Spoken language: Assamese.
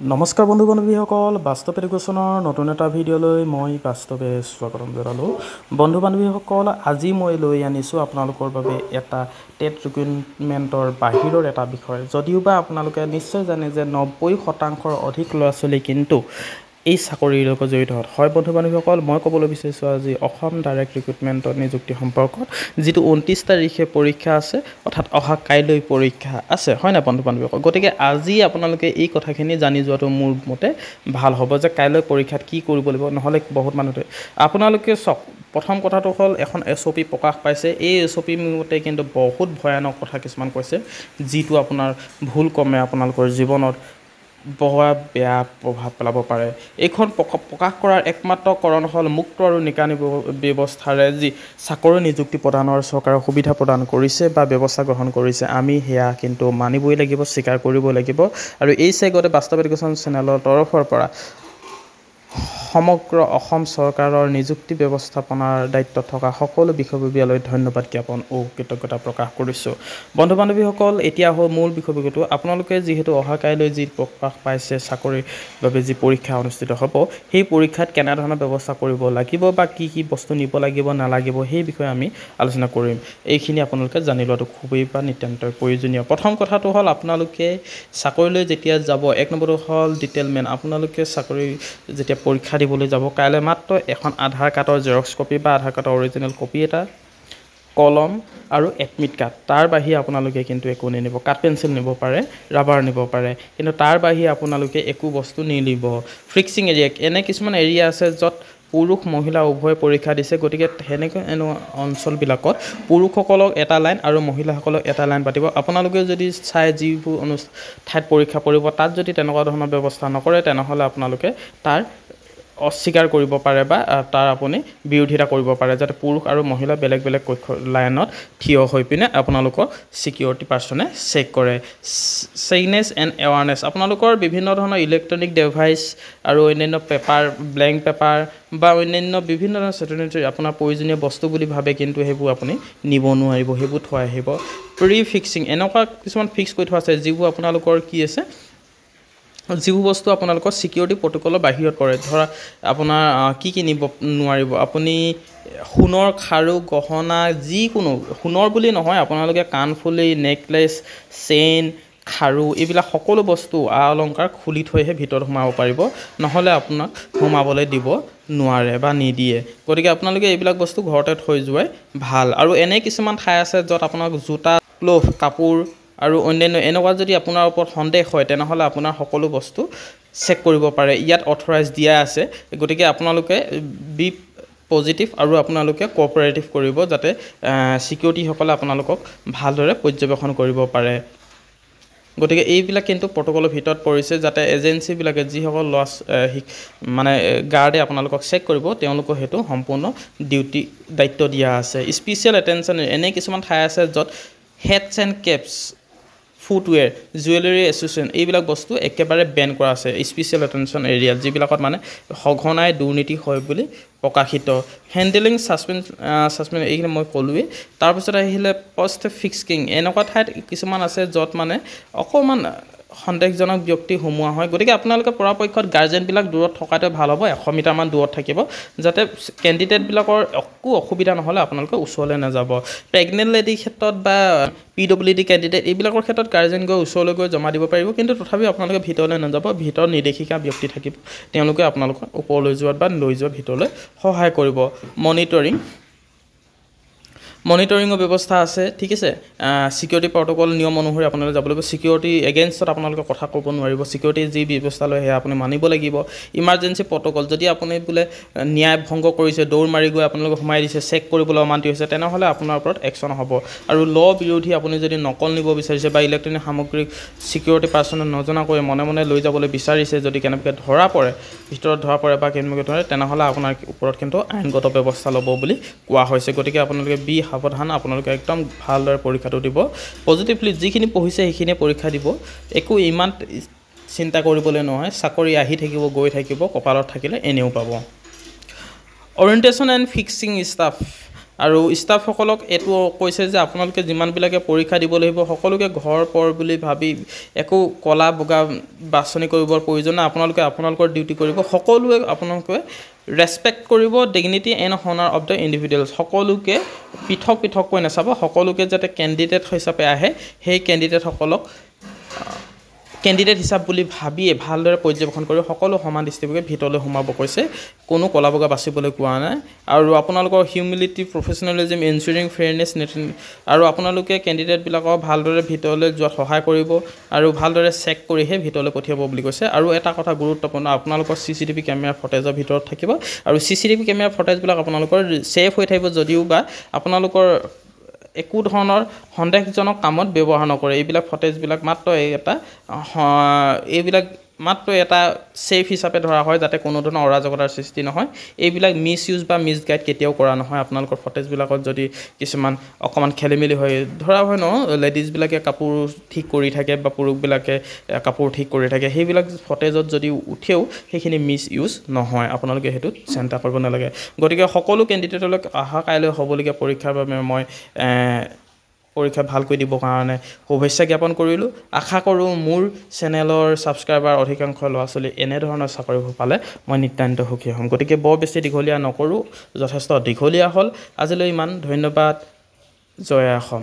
নমস্কাৰ বন্ধু বান্ধৱীসকল, বাস্তৱ এডুকেশ্যনৰ নতুন এটা ভিডিঅ'লৈ মই বাস্তৱে স্বাগতম জনালোঁ। বন্ধু বান্ধৱীসকল, আজি মই লৈ আনিছোঁ আপোনালোকৰ বাবে এটা টেট ৰিক্ৰুইটমেণ্টৰ বাহিৰৰ এটা বিষয়। যদিওবা আপোনালোকে নিশ্চয় জানে যে 90% অধিক ল'ৰা ছোৱালী কিন্তু এই চাকৰিৰ লগত জড়িত হয়। বন্ধু বান্ধৱীসকল, মই ক'বলৈ বিচাৰিছোঁ আজি অসম ডাইৰেক্ট ৰিক্ৰুইটমেণ্টৰ নিযুক্তি সম্পৰ্কত, যিটো 29 তাৰিখে পৰীক্ষা আছে, অৰ্থাৎ অহা কাইলৈ পৰীক্ষা আছে, হয় নাই বন্ধু বান্ধৱীসকল? গতিকে আজি আপোনালোকে এই কথাখিনি জানি যোৱাটো মোৰ মতে ভাল হ'ব যে কাইলৈ পৰীক্ষাত কি কৰিব লাগিব, নহ'লে বহুত মানুহতে আপোনালোকে চাওক। প্ৰথম কথাটো হ'ল এখন SOP প্ৰকাশ পাইছে। এই SOP মতে কিন্তু বহুত ভয়ানক কথা কিছুমান কৈছে, যিটো আপোনাৰ ভুল ক্ৰমে আপোনালোকৰ জীৱনত বেয়া প্ৰভাৱ পেলাব পাৰে। এইখন প্ৰকাশ কৰাৰ একমাত্ৰ কাৰণ হ'ল মুক্ত আৰু নিকানি ব্যৱস্থাৰে যি চাকৰি নিযুক্তি প্ৰদানৰ চৰকাৰে সুবিধা প্ৰদান কৰিছে বা ব্যৱস্থা গ্ৰহণ কৰিছে, আমি সেয়া কিন্তু মানিবই লাগিব, স্বীকাৰ কৰিব লাগিব। আৰু এই চেগতে বাস্তৱ এডুকেশ্যন চেনেলৰ তৰফৰ পৰা সমগ্ৰ অসম চৰকাৰৰ নিযুক্তি ব্যৱস্থাপনাৰ দায়িত্বত থকা সকলো বিষয়ববীয়ালৈ ধন্যবাদ জ্ঞাপন ও কৃতজ্ঞতা প্ৰকাশ কৰিছোঁ। বন্ধু বান্ধৱীসকল, এতিয়া হ'ল মূল বিষয়ববীয়াটো। আপোনালোকে যিহেতু অহা কাইলৈ যি প্ৰকাশ পাইছে চাকৰিৰ বাবে যি পৰীক্ষা অনুষ্ঠিত হ'ব, সেই পৰীক্ষাত কেনেধৰণৰ ব্যৱস্থা কৰিব লাগিব বা কি কি বস্তু নিব লাগিব নালাগিব, সেই বিষয়ে আমি আলোচনা কৰিম। এইখিনি আপোনালোকে জানি লোৱাটো খুবেই বা নিতান্তই প্ৰয়োজনীয়। প্ৰথম কথাটো হ'ল আপোনালোকে চাকৰিলৈ যেতিয়া যাব, এক নম্বৰটো হ'ল ডিটেইলমেণ্ট। আপোনালোকে চাকৰি যেতিয়া পৰীক্ষা দিবলৈ যাব, কাইলৈ মাত্ৰ এখন আধাৰ কাৰ্ডৰ জেৰক্স কপি বা আধাৰ কাৰ্ডৰ অৰিজিনেল কপি এটা, কলম আৰু এডমিট কাৰ্ড। তাৰ বাহিৰে আপোনালোকে কিন্তু একো নিনিব। কাঠ পেঞ্চিল নিব পাৰে, ৰাবাৰ নিব পাৰে, কিন্তু তাৰ বাহিৰে আপোনালোকে একো বস্তু নিনিব। ফিক্সিং এৰিয়া, এনে কিছুমান এৰিয়া আছে য'ত পুৰুষ মহিলা উভয় পৰীক্ষা দিছে। গতিকে সেনেকৈ অঞ্চলবিলাকত পুৰুষসকলক এটা লাইন আৰু মহিলাসকলক এটা লাইন পাতিব। আপোনালোকে যদি চাই যিবোৰ ঠাইত পৰীক্ষা কৰিব, তাত যদি তেনেকুৱা ধৰণৰ ব্যৱস্থা নকৰে, তেনেহ'লে আপোনালোকে তাৰ অস্বীকাৰ কৰিব পাৰে বা তাৰ আপুনি বিৰোধিতা কৰিব পাৰে, যাতে পুৰুষ আৰু মহিলা বেলেগ বেলেগ কক্ষ লাইনত থিয় হৈ পিনে আপোনালোকৰ ছিকিউৰিটি পাৰ্চনে চেক কৰে। ছেইনেছ এণ্ড এৱাৰনেছ, আপোনালোকৰ বিভিন্ন ধৰণৰ ইলেক্ট্ৰনিক ডিভাইচ আৰু অন্যান্য পেপাৰ, ব্লেংক পেপাৰ বা অন্যান্য বিভিন্ন ধৰণৰ ষ্টেচনাৰী আপোনাৰ প্ৰয়োজনীয় বস্তু বুলি ভাবে, কিন্তু সেইবোৰ আপুনি নিব নোৱাৰিব, সেইবোৰ থৈ আহিব। প্ৰি ফিক্সিং, এনেকুৱা কিছুমান ফিক্স কৰি থোৱা আছে যিবোৰ আপোনালোকৰ কি আছে, যিবোৰ বস্তু আপোনালোকৰ ছিকিউৰিটি প্ৰট'কলৰ বাহিৰত পৰে। ধৰা আপোনাৰ কি নিব নোৱাৰিব, আপুনি সোণৰ খাৰু গহনা, যিকোনো সোণৰ বুলি নহয়, আপোনালোকে কাণফুলি, নেকলেছ, চেইন, খাৰু, এইবিলাক সকলো বস্তু আ অলংকাৰ খুলি থৈহে ভিতৰত সোমাব পাৰিব, নহ'লে আপোনাক সোমাবলৈ দিব নোৱাৰে বা নিদিয়ে। গতিকে আপোনালোকে এইবিলাক বস্তু ঘৰতে থৈ যোৱাই ভাল। আৰু এনে কিছুমান ঠাই আছে য'ত আপোনাক জোতা, ক্লথ, কাপোৰ আৰু অন্যান্য এনেকুৱা যদি আপোনাৰ ওপৰত সন্দেহ হয়, তেনেহ'লে আপোনাৰ সকলো বস্তু চেক কৰিব পাৰে। ইয়াত অথৰাইজ দিয়া আছে। গতিকে আপোনালোকে বি পজিটিভ আৰু আপোনালোকে কোঅপাৰেটিভ কৰিব, যাতে ছিকিউৰিটিসকলে আপোনালোকক ভালদৰে পৰ্যবেক্ষণ কৰিব পাৰে। গতিকে এইবিলাক কিন্তু প্ৰট'কলৰ ভিতৰত পৰিছে, যাতে এজেঞ্চিবিলাকে যিসকল মানে গাৰ্ডে আপোনালোকক চেক কৰিব, তেওঁলোকক সেইটো সম্পূৰ্ণ দায়িত্ব দিয়া আছে। স্পেচিয়েল এটেনশ্যন, এনে কিছুমান ঠাই আছে য'ত hates and caps, footwear, jewellery association, এইবিলাক বস্তু একেবাৰে বেন কৰা আছে স্পেচিয়েল এটেনশ্যন এৰিয়াত, যিবিলাকত মানে সঘনাই দুৰ্নীতি হয় বুলি প্ৰকাশিত। হেণ্ডেলিং ছাছপেঞ্চ, এইখিনি মই ক'লোৱেই। তাৰপিছত আহিলে পষ্ট ফিক্সিং, এনেকুৱা ঠাইত কিছুমান আছে য'ত মানে অকণমান সন্দেহজনক ব্যক্তি সোমোৱা হয়। গতিকে আপোনালোকে পৰাপক্ষত গাৰ্জেনবিলাক দূৰত থকাটোৱে ভাল হ'ব, 100 মিটাৰমান দূৰত থাকিব, যাতে কেণ্ডিডেটবিলাকৰ একো অসুবিধা নহ'লে আপোনালোকে ওচৰলৈ নাযাব। প্ৰেগনেণ্ট লেডিৰ ক্ষেত্ৰত বা PWD কেণ্ডিডেট, এইবিলাকৰ ক্ষেত্ৰত গাৰ্জেন গৈ ওচৰলৈ গৈ জমা দিব পাৰিব, কিন্তু তথাপিও আপোনালোকে ভিতৰলৈ নাযাব। ভিতৰত নিৰ্দেশিকা ব্যক্তি থাকিব, তেওঁলোকে আপোনালোকক ওপৰলৈ যোৱাত বা লৈ যোৱাত ভিতৰলৈ সহায় কৰিব। মনিটৰিঙৰ ব্যৱস্থা আছে, ঠিক আছে। ছিকিউৰিটি প্ৰট'কল নিয়ম অনুসৰি আপোনালোকে যাব লাগিব। ছিকিউৰিটি এগেইনষ্টত আপোনালোকে কথা ক'ব নোৱাৰিব। ছিকিউৰিটি যি ব্যৱস্থা লয় সেয়া আপুনি মানিব লাগিব। ইমাৰ্জেঞ্চি প্ৰট'কল, যদি আপুনি বোলে ন্যায় ভংগ কৰিছে, দৌৰ মাৰি গৈ আপোনালোকে সোমাই দিছে, চেক কৰিবলৈ অমান্তি হৈছে, তেনেহ'লে আপোনাৰ ওপৰত একশ্যন হ'ব। আৰু বিৰোধী আপুনি যদি নকল নিব বিচাৰিছে বা ইলেক্ট্ৰনিক সামগ্ৰী ছিকিউৰিটি পাৰ্চনে নজনাকৈ মনে মনে লৈ যাবলৈ বিচাৰিছে, যদি কেনেবাকৈ ধৰা পৰে, ভিতৰত ধৰা পৰে বা কেনেবাকৈ ধৰে, তেনেহ'লে আপোনাৰ ওপৰত কিন্তু আইনগত ব্যৱস্থা ল'ব বুলি কোৱা হৈছে। গতিকে আপোনালোকে সাৱধান, আপোনালোকে একদম ভালদৰে পৰীক্ষাটো দিব। পজিটিভলি যিখিনি পঢ়িছে সেইখিনিয়ে পৰীক্ষা দিব, একো ইমান চিন্তা কৰিবলৈ নহয়। চাকৰি আহি থাকিব, গৈ থাকিব, কপালত থাকিলে এনেও পাব। অৰিয়েণ্টেশ্যন এণ্ড ফিক্সিং ষ্টাফ, আৰু ষ্টাফসকলক এইটো কৈছে যে আপোনালোকে যিমানবিলাকে পৰীক্ষা দিব লাগিব সকলোকে ঘৰ পৰ বুলি ভাবি একো কলা বগা বাছনি কৰিবৰ প্ৰয়োজন নাই আপোনালোকে আপোনালোকৰ ডিউটি কৰিব সকলোৱে আপোনালোকে ৰেছপেক্ট কৰিব dignity and honour of the individuals সকলোকে পৃথক পৃথককৈ নাচাব সকলোকে যাতে কেণ্ডিডেট হিচাপে আহে সেই কেণ্ডিডেটসকলক কেণ্ডিডেট হিচাপ বুলি ভাবিয়ে ভালদৰে পৰ্যবেক্ষণ কৰি সকলো সমান দৃষ্টিভংগীৰে ভিতৰলৈ সোমাব কৈছে কোনো কলা বগা বাচিবলৈ কোৱা নাই আৰু আপোনালোকৰ হিউমিলিটি প্ৰফেচনেলিজম এনচুৰিং ফেয়াৰনেছ আৰু আপোনালোকে কেণ্ডিডেটবিলাকক ভালদৰে ভিতৰলৈ যোৱাত সহায় কৰিব আৰু ভালদৰে চেক কৰিহে ভিতৰলৈ পঠিয়াব বুলি কৈছে আৰু এটা কথা গুৰুত্বপূৰ্ণ আপোনালোকৰ CCTV কেমেৰা ফটেজৰ ভিতৰত থাকিব আৰু CCTV কেমেৰা ফটেজবিলাক আপোনালোকৰ ছেফ হৈ থাকিব যদিও বা আপোনালোকৰ একো ধৰণৰ সন্দেহজনক কামত ব্যৱহাৰ নকৰে এইবিলাক ফটেজবিলাক মাত্ৰ এইবিলাক মাত্ৰ এটা ছেফ হিচাপে ধৰা হয় যাতে কোনো ধৰণৰ অৰাজকতাৰ সৃষ্টি নহয় এইবিলাক মিছ ইউজ বা মিছ গাইড কেতিয়াও কৰা নহয় আপোনালোকৰ ফটেজবিলাকত যদি কিছুমান অকণমান খেলিমেলি হয় ধৰা হয় ন লেডিজবিলাকে কাপোৰ ঠিক কৰি থাকে বা পুৰুষবিলাকে কাপোৰ ঠিক কৰি থাকে সেইবিলাক ফটেজত যদি উঠেও সেইখিনি মিছ ইউজ নহয় আপোনালোকে সেইটো চিন্তা কৰিব নালাগে গতিকে সকলো কেণ্ডিডেটলৈ অহা কাইলৈ হ'বলগীয়া পৰীক্ষাৰ বাবে মই পৰীক্ষা ভালকৈ দিবৰ কাৰণে শুভেচ্ছা জ্ঞাপন কৰিলোঁ আশা কৰোঁ মোৰ চেনেলৰ ছাবস্ক্ৰাইবাৰ অধিকাংশ ল'ৰা ছোৱালী এনেধৰণৰ চাকৰিবোৰ পালে মই নিতান্ত সুখী হ'ম গতিকে বৰ বেছি দীঘলীয়া নকৰোঁ যথেষ্ট দীঘলীয়া হ'ল আজিলৈ ইমান ধন্যবাদ জয় অসম